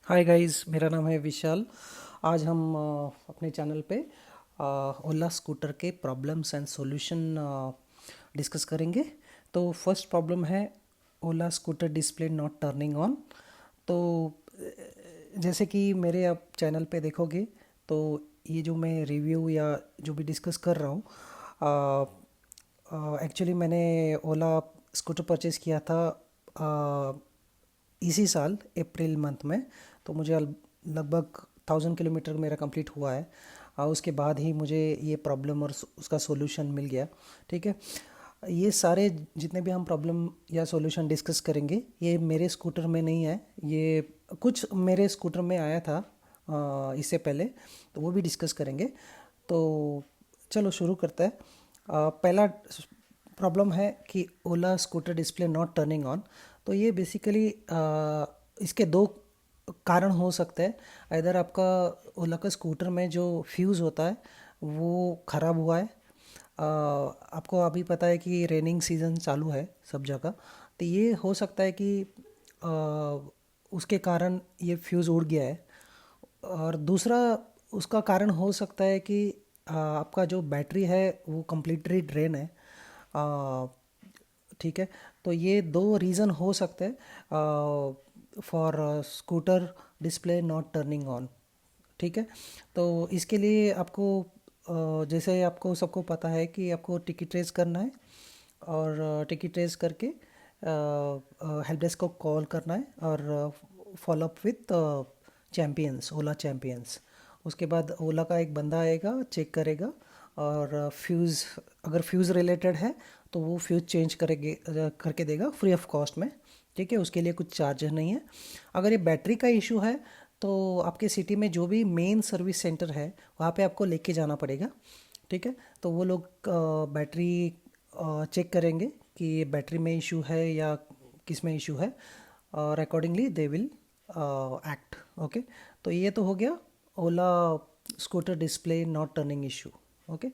Hi guys, मेरा नाम है विशाल। आज हम अपने चैनल पे ओला स्कूटर के प्रॉब्लम्स एंड सॉल्यूशन डिस्कस करेंगे। तो फर्स्ट प्रॉब्लम है Ola scooter display not turning on. तो जैसे कि मेरे आप चैनल पे देखोगे तो ये जो मैं रिव्यू या जो भी डिस्कस कर रहा हूँ, एक्चुअली मैंने ओला स्कूटर परचेज़ किया था इसी साल अप्रैल मंथ में। तो मुझे लगभग 1000 किलोमीटर मेरा कंप्लीट हुआ है। उसके बाद ही मुझे ये प्रॉब्लम और उसका सॉल्यूशन मिल गया। ठीक है, ये सारे जितने भी हम प्रॉब्लम या सॉल्यूशन डिस्कस करेंगे ये मेरे स्कूटर में नहीं है। ये कुछ मेरे स्कूटर में आया था इससे पहले, तो वो भी डिस्कस करेंगे। तो चलो शुरू करते हैं। पहला प्रॉब्लम है कि Ola scooter display not turning on. तो ये बेसिकली इसके दो कारण हो सकते हैं। इधर आपका ओला का स्कूटर में जो फ्यूज़ होता है वो ख़राब हुआ है। आपको अभी पता है कि रेनिंग सीज़न चालू है सब जगह। तो ये हो सकता है कि आ, उसके कारण ये फ्यूज़ उड़ गया है। और दूसरा उसका कारण हो सकता है कि आपका जो बैटरी है वो कम्प्लीटली ड्रेन है। आ, ठीक है, तो ये दो रीज़न हो सकते हैं for scooter display not turning on. ठीक है, तो इसके लिए आपको जैसे आपको सबको पता है कि आपको टिकट रेस करना है। और टिकट रेस करके हेल्प डेस्क को कॉल करना है और follow up with champions, Ola champions. उसके बाद ओला का एक बंदा आएगा, चेक करेगा और फ्यूज़, अगर फ्यूज़ रिलेटेड है तो वो फ्यूज़ चेंज करेंगे करके देगा फ्री ऑफ कॉस्ट में। ठीक है, उसके लिए कुछ चार्जेस नहीं है। अगर ये बैटरी का इशू है तो आपके सिटी में जो भी मेन सर्विस सेंटर है वहाँ पे आपको लेके जाना पड़ेगा। ठीक है, तो वो लोग बैटरी चेक करेंगे कि ये बैटरी में इशू है या किस में इशू है, और accordingly they will act. Okay, तो ये तो हो गया Ola scooter display not turning issue. Okay,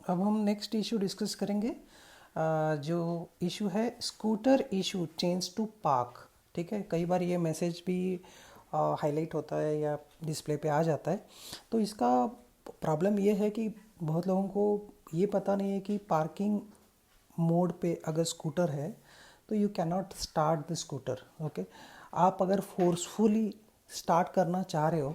अब हम नेक्स्ट इशू डिस्कस करेंगे। जो इशू है scooter issue change to park. ठीक है, कई बार ये मैसेज भी हाईलाइट होता है या डिस्प्ले पे आ जाता है। तो इसका प्रॉब्लम ये है कि बहुत लोगों को ये पता नहीं है कि पार्किंग मोड पे अगर स्कूटर है तो you can not start the scooter. Okay, आप अगर फोर्सफुली स्टार्ट करना चाह रहे हो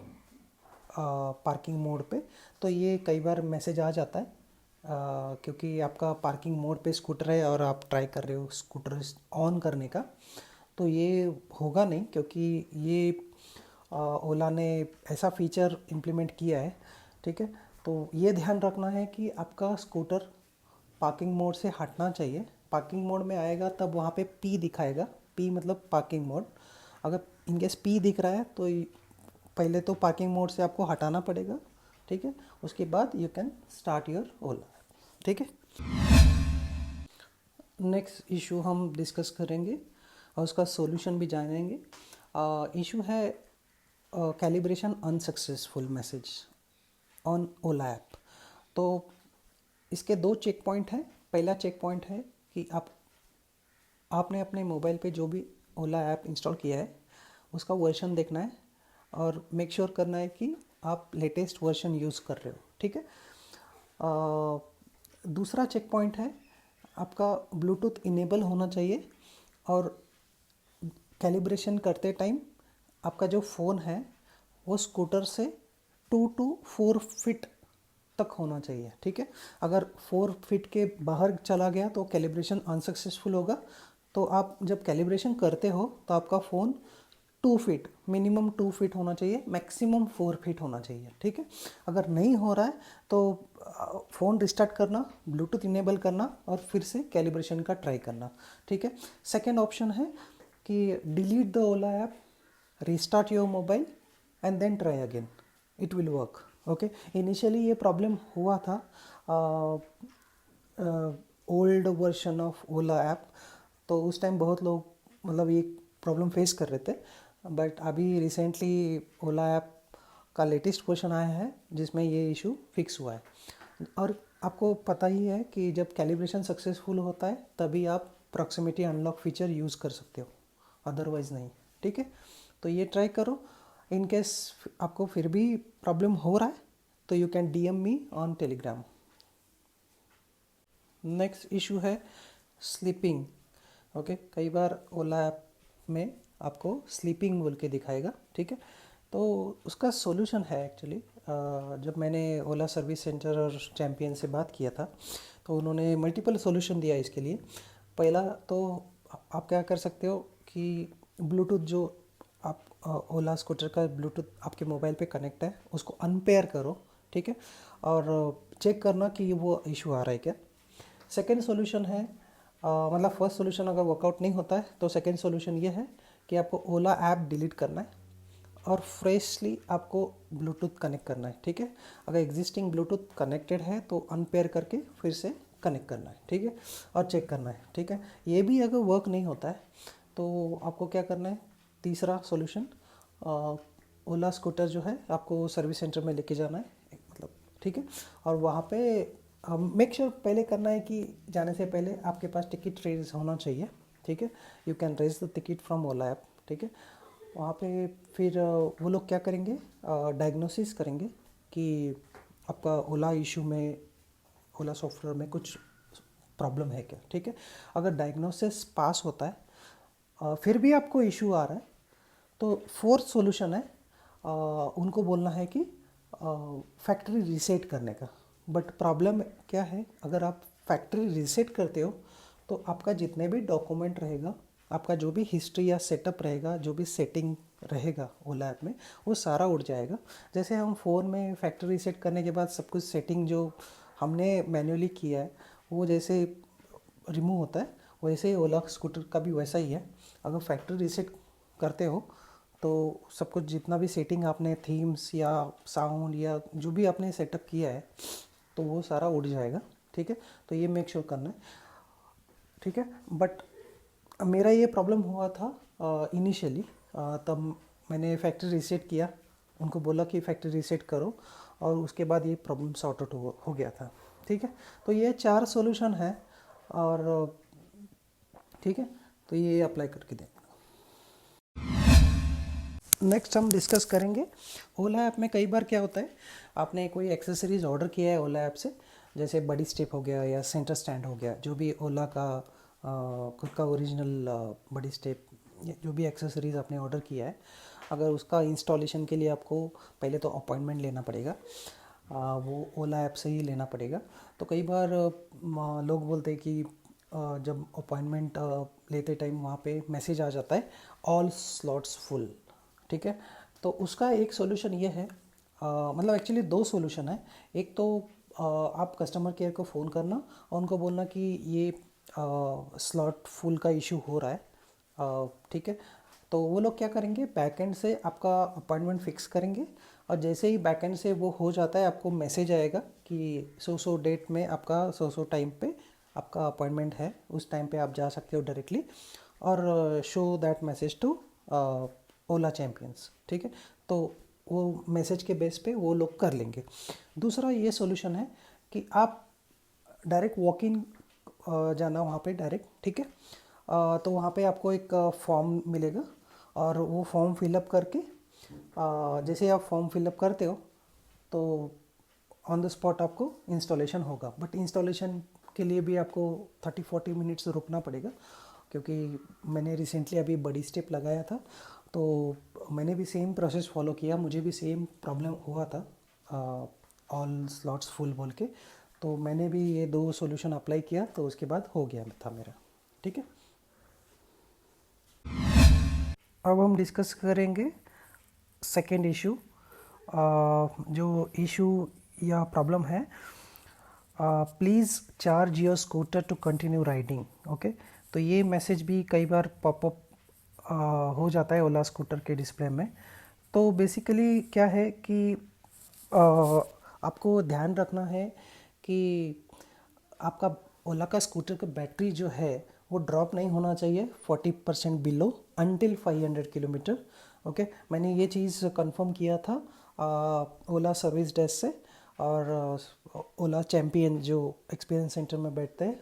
पार्किंग मोड पे तो ये कई बार मैसेज आ जाता है क्योंकि आपका पार्किंग मोड पे स्कूटर है और आप ट्राई कर रहे हो स्कूटर ऑन करने का। तो ये होगा नहीं, क्योंकि ये ओला ने ऐसा फीचर इम्प्लीमेंट किया है। ठीक है, तो ये ध्यान रखना है कि आपका स्कूटर पार्किंग मोड से हटना चाहिए। पार्किंग मोड में आएगा तब वहाँ पे पी दिखाएगा। पी मतलब पार्किंग मोड। अगर इनकेस पी दिख रहा है तो पहले तो पार्किंग मोड से आपको हटाना पड़ेगा। ठीक है, उसके बाद यू कैन स्टार्ट योर ओला। ठीक है, नेक्स्ट इशू हम डिस्कस करेंगे और उसका सॉल्यूशन भी जानेंगे। इशू है calibration unsuccessful message on Ola app. तो इसके दो चेक पॉइंट हैं। पहला चेक पॉइंट है कि आपने अपने मोबाइल पे जो भी ओला ऐप इंस्टॉल किया है उसका वर्जन देखना है और मेक श्योर करना है कि आप लेटेस्ट वर्जन यूज़ कर रहे हो। ठीक है, दूसरा चेक पॉइंट है आपका ब्लूटूथ इनेबल होना चाहिए। और कैलिब्रेशन करते टाइम आपका जो फ़ोन है वो स्कूटर से 2 to 4 फीट तक होना चाहिए। ठीक है, अगर 4 फीट के बाहर चला गया तो कैलिब्रेशन अनसक्सेसफुल होगा। तो आप जब कैलिब्रेशन करते हो तो आपका फ़ोन 2 फीट, मिनिमम 2 फीट होना चाहिए, मैक्सिमम 4 फीट होना चाहिए। ठीक है, अगर नहीं हो रहा है तो फ़ोन रिस्टार्ट करना, ब्लूटूथ इनेबल करना और फिर से कैलिब्रेशन का ट्राई करना। ठीक है, सेकेंड ऑप्शन है कि delete the Ola app, restart your mobile and then try again, it will work. Okay, initially ये प्रॉब्लम हुआ था old version of Ola app. तो उस टाइम बहुत लोग मतलब ये प्रॉब्लम फेस कर रहे थे। बट अभी रिसेंटली ओला ऐप का लेटेस्ट वर्जन आया है जिसमें ये इशू फिक्स हुआ है। और आपको पता ही है कि जब कैलिब्रेशन सक्सेसफुल होता है तभी आप प्रॉक्सिमिटी अनलॉक फीचर यूज़ कर सकते हो। अदरवाइज़ नहीं। ठीक है, तो ये ट्राई करो। इन केस आपको फिर भी प्रॉब्लम हो रहा है तो you can DM me on Telegram. Next issue है स्लीपिंग। ओके, कई बार ओला ऐप में आपको स्लीपिंग बोल के दिखाएगा। ठीक है, तो उसका सॉल्यूशन है एक्चुअली, जब मैंने ओला सर्विस सेंटर और चैम्पियन से बात किया था तो उन्होंने मल्टीपल सॉल्यूशन दिया इसके लिए। पहला तो आप क्या कर सकते हो कि ब्लूटूथ जो आप ओला स्कूटर का ब्लूटूथ आपके मोबाइल पे कनेक्ट है उसको अनपेयर करो। ठीक है, और चेक करना कि वो इशू आ रहा है क्या। सेकेंड सॉल्यूशन है, मतलब फर्स्ट सॉल्यूशन अगर वर्कआउट नहीं होता है तो सेकेंड सॉल्यूशन ये है कि आपको ओला ऐप डिलीट करना है और फ्रेशली आपको ब्लूटूथ कनेक्ट करना है। ठीक है, अगर एग्जिस्टिंग ब्लूटूथ कनेक्टेड है तो अनपेयर करके फिर से कनेक्ट करना है। ठीक है, और चेक करना है। ठीक है, ये भी अगर वर्क नहीं होता है तो आपको क्या करना है, तीसरा सॉल्यूशन, ओला स्कूटर जो है आपको सर्विस सेंटर में लेके जाना है, मतलब। ठीक है, और वहाँ पे मेक श्योर पहले करना है कि जाने से पहले आपके पास टिकट रेज होना चाहिए। ठीक है, you can raise the ticket from Ola app. ठीक है, वहाँ पे फिर वो लोग क्या करेंगे, डायग्नोसिस करेंगे कि आपका ओला इशू में, ओला सॉफ्टवेयर में कुछ प्रॉब्लम है क्या। ठीक है, अगर डायग्नोसिस पास होता है फिर भी आपको इशू आ रहा है तो फोर्थ सॉल्यूशन है, उनको बोलना है कि फैक्ट्री रीसेट करने का। बट प्रॉब्लम क्या है, अगर आप फैक्ट्री रीसेट करते हो तो आपका जितने भी डॉक्यूमेंट रहेगा, आपका जो भी हिस्ट्री या सेटअप रहेगा, जो भी सेटिंग रहेगा ओला ऐप में, वो सारा उड़ जाएगा। जैसे हम फ़ोन में फैक्ट्री रीसेट करने के बाद सब कुछ सेटिंग जो हमने मैन्युअली किया है वो जैसे रिमूव होता है, वैसे ही ओला स्कूटर का भी वैसा ही है। अगर फैक्ट्री रीसेट करते हो तो सब कुछ जितना भी सेटिंग आपने थीम्स या साउंड या जो भी आपने सेटअप किया है तो वो सारा उड़ जाएगा। ठीक है, तो ये मेक श्योर करना है। ठीक है, बट मेरा ये प्रॉब्लम हुआ था इनिशियली, तब मैंने फैक्ट्री रीसेट किया, उनको बोला कि फैक्ट्री रीसेट करो और उसके बाद ये प्रॉब्लम सॉर्ट आउट हो गया था। ठीक है, तो ये 4 सॉल्यूशन है और ठीक है, तो ये अप्लाई करके दें। नेक्स्ट हम डिस्कस करेंगे ओला ऐप में कई बार क्या होता है, आपने कोई एक्सेसरीज ऑर्डर किया है ओला ऐप से, जैसे बडी स्टेप हो गया या सेंटर स्टैंड हो गया, जो भी ओला का खुद का ओरिजिनल बडी स्टेप, जो भी एक्सेसरीज आपने ऑर्डर किया है, अगर उसका इंस्टॉलेशन के लिए आपको पहले तो अपॉइंटमेंट लेना पड़ेगा, वो ओला ऐप से ही लेना पड़ेगा। तो कई बार लोग बोलते हैं कि जब अपॉइंटमेंट लेते टाइम वहाँ पे मैसेज आ जाता है ऑल स्लॉट्स फुल। ठीक है, तो उसका एक सॉल्यूशन ये है, मतलब एक्चुअली 2 सॉल्यूशन है। एक तो आप कस्टमर केयर को फ़ोन करना और उनको बोलना कि ये स्लॉट फुल का इशू हो रहा है। ठीक है, तो वो लोग क्या करेंगे, बैकएंड से आपका अपॉइंटमेंट फिक्स करेंगे और जैसे ही बैकएंड से वो हो जाता है आपको मैसेज आएगा कि सो डेट में आपका सो टाइम पे आपका अपॉइंटमेंट है, उस टाइम पे आप जा सकते हो डायरेक्टली, और show that message to Ola champions. ठीक है, तो वो मैसेज के बेस पे वो लोग कर लेंगे। दूसरा ये सॉल्यूशन है कि आप डायरेक्ट वॉक इन जाना वहाँ पे डायरेक्ट। ठीक है, तो वहाँ पे आपको एक फॉर्म मिलेगा और वो फॉर्म फिलअप करके जैसे आप फॉर्म फिलअप करते हो तो ऑन द स्पॉट आपको इंस्टॉलेशन होगा। बट इंस्टॉलेशन के लिए भी आपको 30-40 मिनट्स रुकना पड़ेगा, क्योंकि मैंने रिसेंटली अभी बड़ी स्टेप लगाया था तो मैंने भी सेम प्रोसेस फॉलो किया, मुझे भी सेम प्रॉब्लम हुआ था ऑल स्लॉट्स फुल बोल के। तो मैंने भी ये 2 सॉल्यूशन अप्लाई किया तो उसके बाद हो गया था मेरा। ठीक है, अब हम डिस्कस करेंगे सेकेंड इशू। जो इशू या प्रॉब्लम है, please charge your scooter to continue riding. Okay, तो ये मैसेज भी कई बार पॉपअप हो जाता है ओला स्कूटर के डिस्प्ले में। तो बेसिकली क्या है कि आपको ध्यान रखना है कि आपका ओला का स्कूटर का बैटरी जो है वो ड्रॉप नहीं होना चाहिए 40% बिलो अनटिल 500 किलोमीटर। ओके, मैंने ये चीज़ कंफर्म किया था ओला सर्विस डेस्क से, और ओला चैम्पियन जो एक्सपीरियंस सेंटर में बैठते हैं,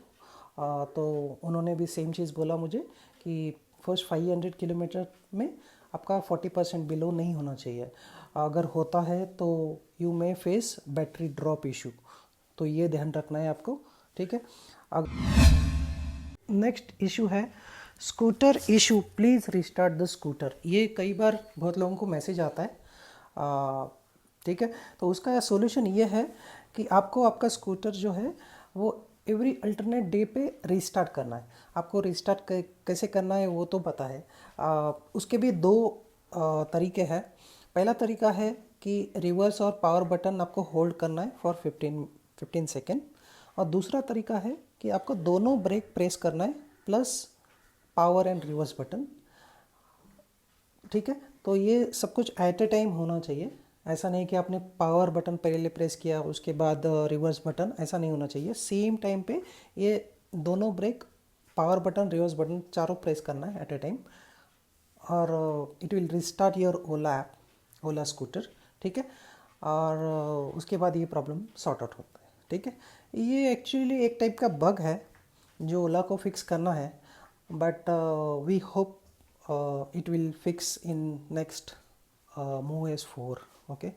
तो उन्होंने भी सेम चीज़ बोला मुझे कि फर्स्ट 500 किलोमीटर में आपका 40% बिलो नहीं होना चाहिए। अगर होता है तो you may face battery drop issue, तो ये ध्यान रखना है आपको, ठीक है। नेक्स्ट इशू है scooter issue, please restart the scooter. ये कई बार बहुत लोगों को मैसेज आता है, ठीक है। तो उसका सॉल्यूशन ये है कि आपको आपका स्कूटर जो है वो एवरी अल्टरनेट डे पे रीस्टार्ट करना है। आपको रीस्टार्ट कैसे करना है वो तो पता है। उसके भी दो तरीके हैं। पहला तरीका है कि रिवर्स और पावर बटन आपको होल्ड करना है फॉर 15 सेकेंड, और दूसरा तरीका है कि आपको दोनों ब्रेक प्रेस करना है plus power and reverse button, ठीक है। तो ये सब कुछ एट ए टाइम होना चाहिए। ऐसा नहीं कि आपने पावर बटन पहले प्रेस किया उसके बाद रिवर्स बटन, ऐसा नहीं होना चाहिए। सेम टाइम पे ये दोनों brake, power button, reverse button चारों प्रेस करना है एट ए टाइम, और it will restart your Ola app, Ola scooter, ठीक है। और उसके बाद ये प्रॉब्लम सॉर्ट आउट होता है, ठीक है। ये एक्चुअली एक टाइप का बग है जो ओला को फिक्स करना है, but we hope it will fix in next MOOS 4, okay.